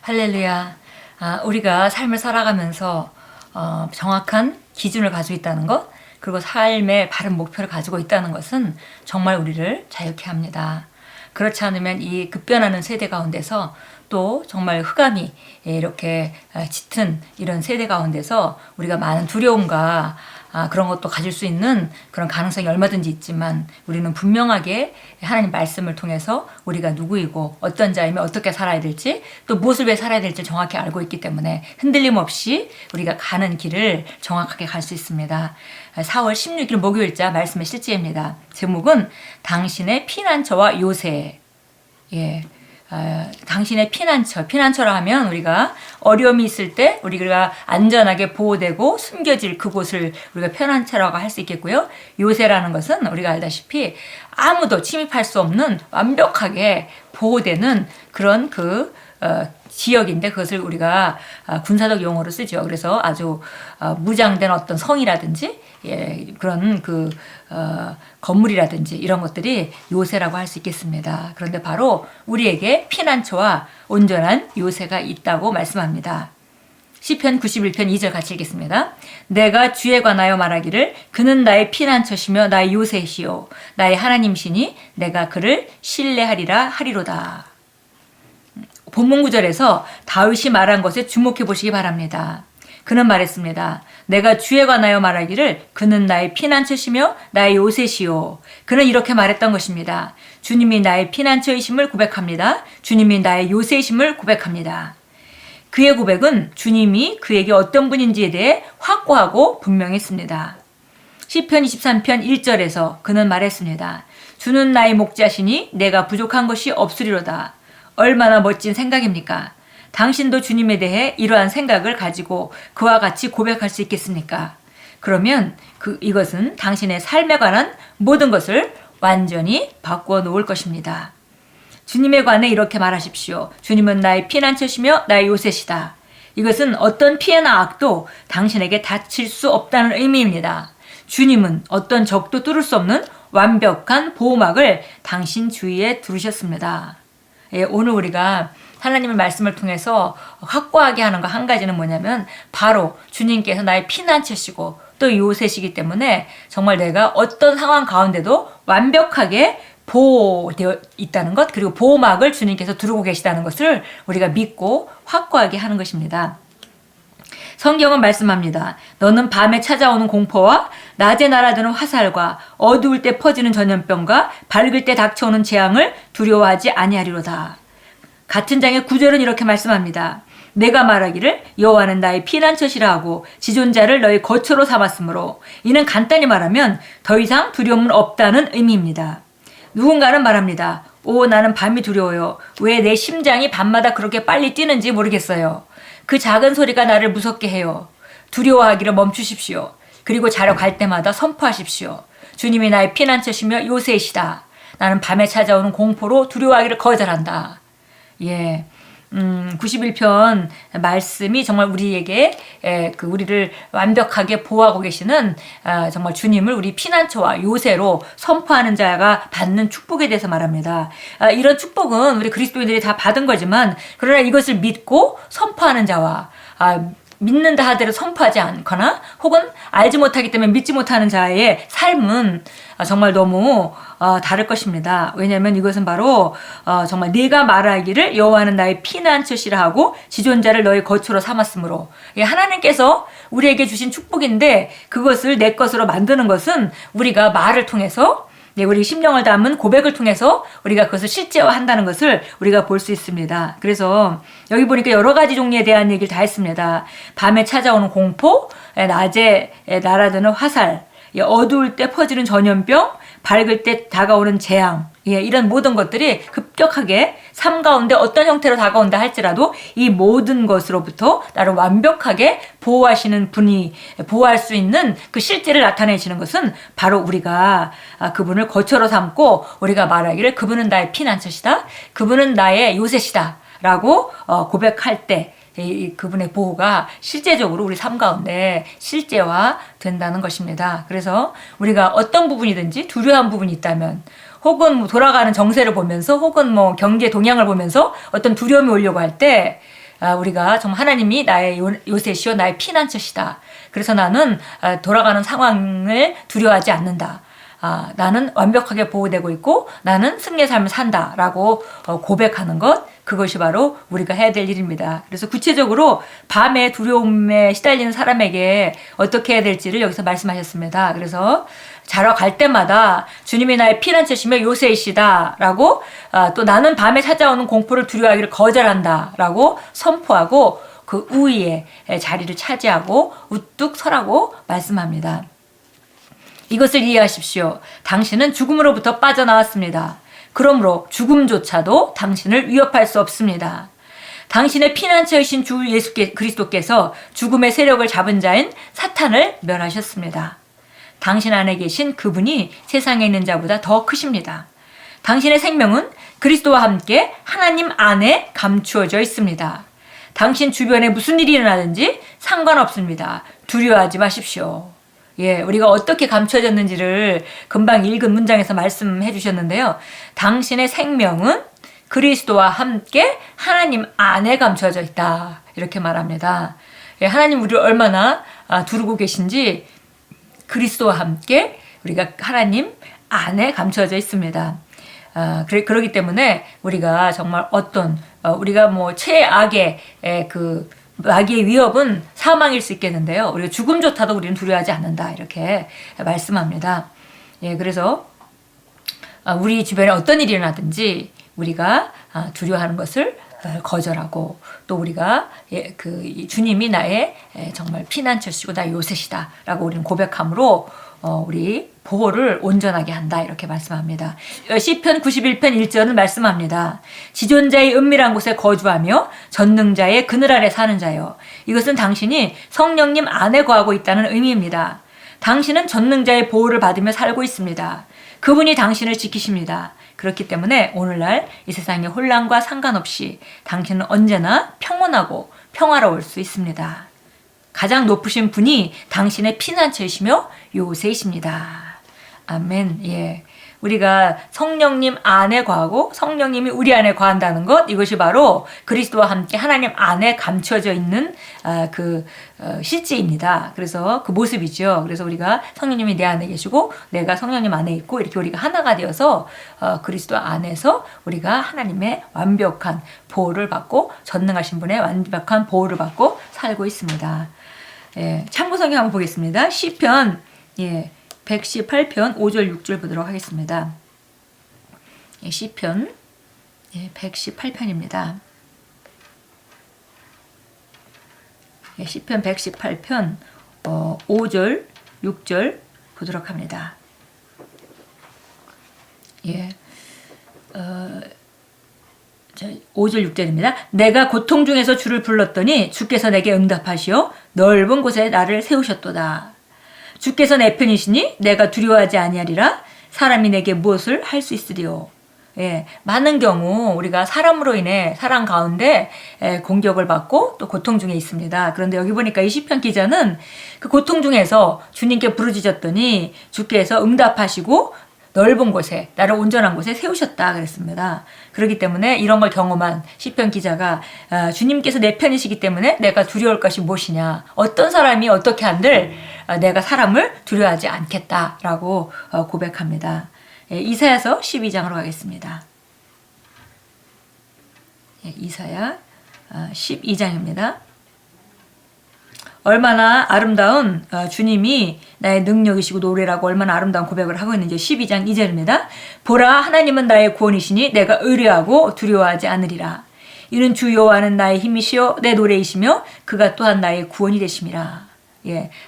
할렐루야. 우리가 삶을 살아가면서 정확한 기준을 가지고 있다는 것, 그리고 삶의 바른 목표를 가지고 있다는 것은 정말 우리를 자유케 합니다. 그렇지 않으면 이 급변하는 세대 가운데서 또 정말 흑암이 이렇게 짙은 이런 세대 가운데서 우리가 많은 두려움과 그런 것도 가질 수 있는 그런 가능성이 얼마든지 있지만 우리는 분명하게 하나님 말씀을 통해서 우리가 누구이고 어떤 자이며 어떻게 살아야 될지 또 무엇을 위해 살아야 될지 정확히 알고 있기 때문에 흔들림 없이 우리가 가는 길을 정확하게 갈 수 있습니다. 4월 16일 목요일자 말씀의 실제입니다. 제목은 당신의 피난처와 요새. 당신의 피난처라 하면 우리가 어려움이 있을 때 우리가 안전하게 보호되고 숨겨질 그곳을 우리가 피난처라고 할 수 있겠고요. 요새라는 것은 우리가 알다시피 아무도 침입할 수 없는 완벽하게 보호되는 그런 지역인데 그것을 우리가 군사적 용어로 쓰죠. 그래서 아주 무장된 어떤 성이라든지 그런 건물이라든지 이런 것들이 요새라고 할 수 있겠습니다. 그런데 바로 우리에게 피난처와 온전한 요새가 있다고 말씀합니다. 시편 91편 2절 같이 읽겠습니다. 내가 주에 관하여 말하기를 그는 나의 피난처시며 나의 요새시요 나의 하나님시니 내가 그를 신뢰하리라 하리로다. 본문 구절에서 다윗이 말한 것에 주목해 보시기 바랍니다. 그는 말했습니다. 내가 주에 관하여 말하기를 그는 나의 피난처시며 나의 요새시요. 그는 이렇게 말했던 것입니다. 주님이 나의 피난처이심을 고백합니다. 주님이 나의 요새이심을 고백합니다. 그의 고백은 주님이 그에게 어떤 분인지에 대해 확고하고 분명했습니다. 시편 23편 1절에서 그는 말했습니다. 주는 나의 목자시니 내가 부족한 것이 없으리로다. 얼마나 멋진 생각입니까? 당신도 주님에 대해 이러한 생각을 가지고 그와 같이 고백할 수 있겠습니까? 그러면 이것은 당신의 삶에 관한 모든 것을 완전히 바꾸어 놓을 것입니다. 주님에 관해 이렇게 말하십시오. 주님은 나의 피난처시며 나의 요새시다. 이것은 어떤 피해나 악도 당신에게 닥칠 수 없다는 의미입니다. 주님은 어떤 적도 뚫을 수 없는 완벽한 보호막을 당신 주위에 두르셨습니다. 오늘 우리가 하나님의 말씀을 통해서 확고하게 하는 거 한 가지는 뭐냐면 바로 주님께서 나의 피난처시고 또 요새시기 때문에 정말 내가 어떤 상황 가운데도 완벽하게 보호되어 있다는 것, 그리고 보호막을 주님께서 두르고 계시다는 것을 우리가 믿고 확고하게 하는 것입니다. 성경은 말씀합니다. 너는 밤에 찾아오는 공포와 낮에 날아드는 화살과 어두울 때 퍼지는 전염병과 밝을 때 닥쳐오는 재앙을 두려워하지 아니하리로다. 같은 장의 9절은 이렇게 말씀합니다. 내가 말하기를 여호와는 나의 피난처시라 하고 지존자를 너의 거처로 삼았으므로 이는 간단히 말하면 더 이상 두려움은 없다는 의미입니다. 누군가는 말합니다. 오, 나는 밤이 두려워요. 왜 내 심장이 밤마다 그렇게 빨리 뛰는지 모르겠어요. 그 작은 소리가 나를 무섭게 해요. 두려워하기를 멈추십시오. 그리고 자러 갈 때마다 선포하십시오. 주님이 나의 피난처시며 요새이시다. 나는 밤에 찾아오는 공포로 두려워하기를 거절한다. 91편 말씀이 정말 우리에게 우리를 완벽하게 보호하고 계시는 정말 주님을 우리 피난처와 요새로 선포하는 자가 받는 축복에 대해서 말합니다. 이런 축복은 우리 그리스도인들이 다 받은 거지만 그러나 이것을 믿고 선포하는 자와 믿는다 하더라도 선포하지 않거나 혹은 알지 못하기 때문에 믿지 못하는 자의 삶은 정말 너무 다를 것입니다. 왜냐하면 이것은 바로 정말 네가 말하기를 여호와는 나의 피난처시라 하고 지존자를 너의 거처로 삼았으므로 하나님께서 우리에게 주신 축복인데 그것을 내 것으로 만드는 것은 우리가 말을 통해서 우리 심령을 담은 고백을 통해서 우리가 그것을 실제화한다는 것을 우리가 볼 수 있습니다. 그래서 여기 보니까 여러 가지 종류에 대한 얘기를 다 했습니다. 밤에 찾아오는 공포, 낮에 날아드는 화살, 어두울 때 퍼지는 전염병, 밝을 때 다가오는 재앙, 이런 모든 것들이 급격하게 삶 가운데 어떤 형태로 다가온다 할지라도 이 모든 것으로부터 나를 완벽하게 보호하시는 분이 보호할 수 있는 그 실제를 나타내시는 것은 바로 우리가 그분을 거처로 삼고 우리가 말하기를 그분은 나의 피난처시다, 그분은 나의 요새시다 라고 고백할 때 그분의 보호가 실제적으로 우리 삶 가운데 실제화 된다는 것입니다. 그래서 우리가 어떤 부분이든지 두려운 부분이 있다면 혹은 돌아가는 정세를 보면서 혹은 경제 동향을 보면서 어떤 두려움이 오려고 할 때 우리가 정말 하나님이 나의 요새시요 나의 피난처시다. 그래서 나는 돌아가는 상황을 두려워하지 않는다. 나는 완벽하게 보호되고 있고 나는 승리의 삶을 산다라고 고백하는 것, 그것이 바로 우리가 해야 될 일입니다. 그래서 구체적으로 밤에 두려움에 시달리는 사람에게 어떻게 해야 될지를 여기서 말씀하셨습니다. 그래서 자러 갈 때마다 주님이 나의 피난처시며 요새이시다 라고, 또 나는 밤에 찾아오는 공포를 두려워하기를 거절한다 라고 선포하고 그 우위에 자리를 차지하고 우뚝 서라고 말씀합니다. 이것을 이해하십시오. 당신은 죽음으로부터 빠져나왔습니다. 그러므로 죽음조차도 당신을 위협할 수 없습니다. 당신의 피난처이신 주 예수 그리스도께서 죽음의 세력을 잡은 자인 사탄을 멸하셨습니다. 당신 안에 계신 그분이 세상에 있는 자보다 더 크십니다. 당신의 생명은 그리스도와 함께 하나님 안에 감추어져 있습니다. 당신 주변에 무슨 일이 일어나든지 상관없습니다. 두려워하지 마십시오. 우리가 어떻게 감춰졌는지를 금방 읽은 문장에서 말씀해 주셨는데요. 당신의 생명은 그리스도와 함께 하나님 안에 감춰져 있다. 이렇게 말합니다. 하나님 우리를 얼마나 두르고 계신지 그리스도와 함께 우리가 하나님 안에 감춰져 있습니다. 그러기 때문에 우리가 정말 우리가 뭐 최악의 그 마귀의 위협은 사망일 수 있겠는데요. 우리가 죽음조차도 우리는 두려워하지 않는다. 이렇게 말씀합니다. 그래서 우리 주변에 어떤 일이 일어나든지 우리가 두려워하는 것을 거절하고 또 우리가 그 주님이 나의 정말 피난처시고 나의 요새시다 라고 우리는 고백함으로 우리 보호를 온전하게 한다 이렇게 말씀합니다. 시편 91편 1절은 말씀합니다. 지존자의 은밀한 곳에 거주하며 전능자의 그늘 아래 사는 자요. 이것은 당신이 성령님 안에 거하고 있다는 의미입니다. 당신은 전능자의 보호를 받으며 살고 있습니다. 그분이 당신을 지키십니다. 그렇기 때문에 오늘날 이 세상의 혼란과 상관없이 당신은 언제나 평온하고 평화로울 수 있습니다. 가장 높으신 분이 당신의 피난처이시며 요새이십니다. 아멘. 우리가 성령님 안에 거하고 성령님이 우리 안에 거한다는 것, 이것이 바로 그리스도와 함께 하나님 안에 감춰져 있는 실제입니다. 그래서 그 모습이죠. 그래서 우리가 성령님이 내 안에 계시고 내가 성령님 안에 있고 이렇게 우리가 하나가 되어서 그리스도 안에서 우리가 하나님의 완벽한 보호를 받고 전능하신 분의 완벽한 보호를 받고 살고 있습니다. 참고 성경 한번 보겠습니다. 시편 118편 5절 6절 보도록 하겠습니다. 시편 118편입니다. 시편 118편 5절 6절 보도록 합니다. 5절 6절입니다. 내가 고통 중에서 주를 불렀더니 주께서 내게 응답하시어 넓은 곳에 나를 세우셨도다. 주께서 내 편이시니 내가 두려워하지 아니하리라. 사람이 내게 무엇을 할 수 있으리요. 많은 경우 우리가 사람으로 인해 사람 가운데 공격을 받고 또 고통 중에 있습니다. 그런데 여기 보니까 이 시편 기자는 그 고통 중에서 주님께 부르짖었더니 주께서 응답하시고 넓은 곳에 나를 온전한 곳에 세우셨다 그랬습니다. 그렇기 때문에 이런 걸 경험한 시편 기자가 주님께서 내 편이시기 때문에 내가 두려울 것이 무엇이냐, 어떤 사람이 어떻게 한들 내가 사람을 두려워하지 않겠다라고 고백합니다. 이사야서 12장으로 가겠습니다. 이사야 12장입니다. 얼마나 아름다운 주님이 나의 능력이시고 노래라고 얼마나 아름다운 고백을 하고 있는지 12장 2절입니다. 보라, 하나님은 나의 구원이시니 내가 의뢰하고 두려워하지 않으리라. 이는 주 여호와는 나의 힘이시요 내 노래이시며 그가 또한 나의 구원이 되심이라.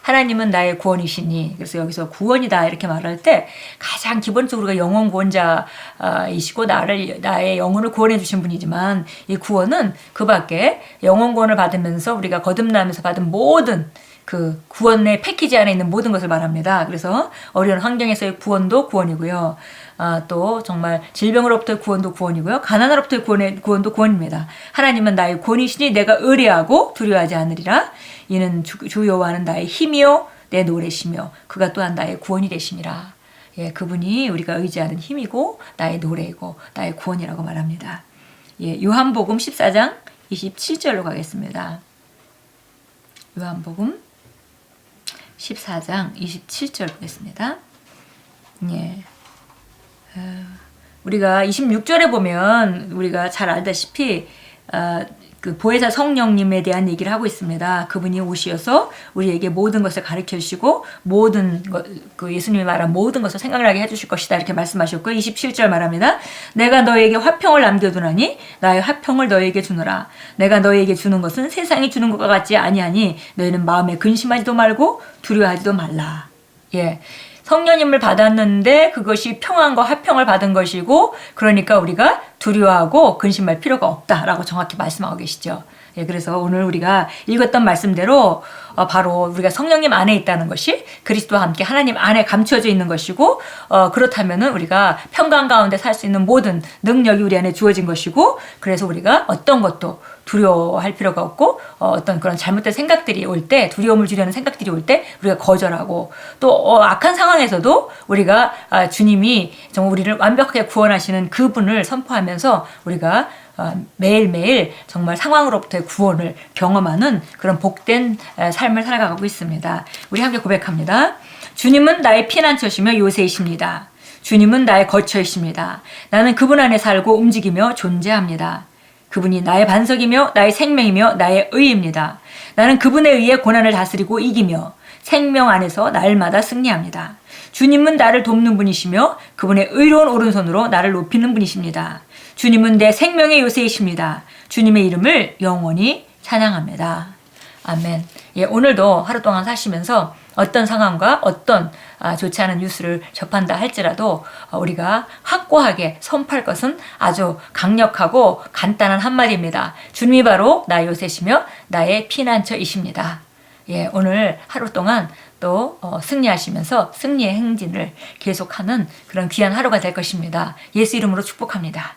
하나님은 나의 구원이시니, 그래서 여기서 구원이다 이렇게 말할 때 가장 기본적으로 우리가 영원 구원자이시고 나의 영혼을 구원해 주신 분이지만 이 구원은 그 밖에 영원 구원을 받으면서 우리가 거듭나면서 받은 모든 그 구원의 패키지 안에 있는 모든 것을 말합니다. 그래서 어려운 환경에서의 구원도 구원이고요. 또 정말 질병으로부터의 구원도 구원이고요. 가난으로부터의 구원도 구원입니다. 하나님은 나의 구원이시니 내가 의뢰하고 두려워하지 않으리라. 이는 주 여호와는 나의 힘이요 내 노래시며 그가 또한 나의 구원이 되심이라. 그분이 우리가 의지하는 힘이고 나의 노래이고 나의 구원이라고 말합니다. 요한복음 14장 27절로 가겠습니다. 요한복음 14장 27절 보겠습니다. 예. 우리가 26절에 보면 우리가 잘 알다시피 그 보혜사 성령님에 대한 얘기를 하고 있습니다. 그분이 오시어서 우리에게 모든 것을 가르쳐 주시고 그 예수님이 말한 모든 것을 생각나게 해주실 것이다 이렇게 말씀하셨고 27절 말합니다. 내가 너에게 화평을 남겨두나니 나의 화평을 너에게 주노라. 내가 너에게 주는 것은 세상이 주는 것과 같지 아니하니 너희는 마음에 근심하지도 말고 두려워하지도 말라. 예. 성령님을 받았는데 그것이 평안과 화평을 받은 것이고 그러니까 우리가 두려워하고 근심할 필요가 없다라고 정확히 말씀하고 계시죠. 예, 그래서 오늘 우리가 읽었던 말씀대로 바로 우리가 성령님 안에 있다는 것이 그리스도와 함께 하나님 안에 감추어져 있는 것이고 그렇다면은 우리가 평강 가운데 살 수 있는 모든 능력이 우리 안에 주어진 것이고 그래서 우리가 어떤 것도 두려워할 필요가 없고 어떤 그런 잘못된 생각들이 올 때 두려움을 주려는 생각들이 올 때 우리가 거절하고 또 악한 상황에서도 우리가 주님이 정말 우리를 완벽하게 구원하시는 그분을 선포하면서 우리가 매일매일 정말 상황으로부터의 구원을 경험하는 그런 복된 삶을 살아가고 있습니다. 우리 함께 고백합니다. 주님은 나의 피난처시며 요새이십니다. 주님은 나의 거처이십니다. 나는 그분 안에 살고 움직이며 존재합니다. 그분이 나의 반석이며 나의 생명이며 나의 의입니다. 나는 그분에 의해 고난을 다스리고 이기며 생명 안에서 날마다 승리합니다. 주님은 나를 돕는 분이시며 그분의 의로운 오른손으로 나를 높이는 분이십니다. 주님은 내 생명의 요새이십니다. 주님의 이름을 영원히 찬양합니다. 아멘. 예, 오늘도 하루 동안 사시면서 어떤 상황과 어떤 좋지 않은 뉴스를 접한다 할지라도 우리가 확고하게 선포할 것은 아주 강력하고 간단한 한마디입니다. 주님이 바로 나 요새시며 나의 피난처이십니다. 예, 오늘 하루 동안 또 승리하시면서 승리의 행진을 계속하는 그런 귀한 하루가 될 것입니다. 예수 이름으로 축복합니다.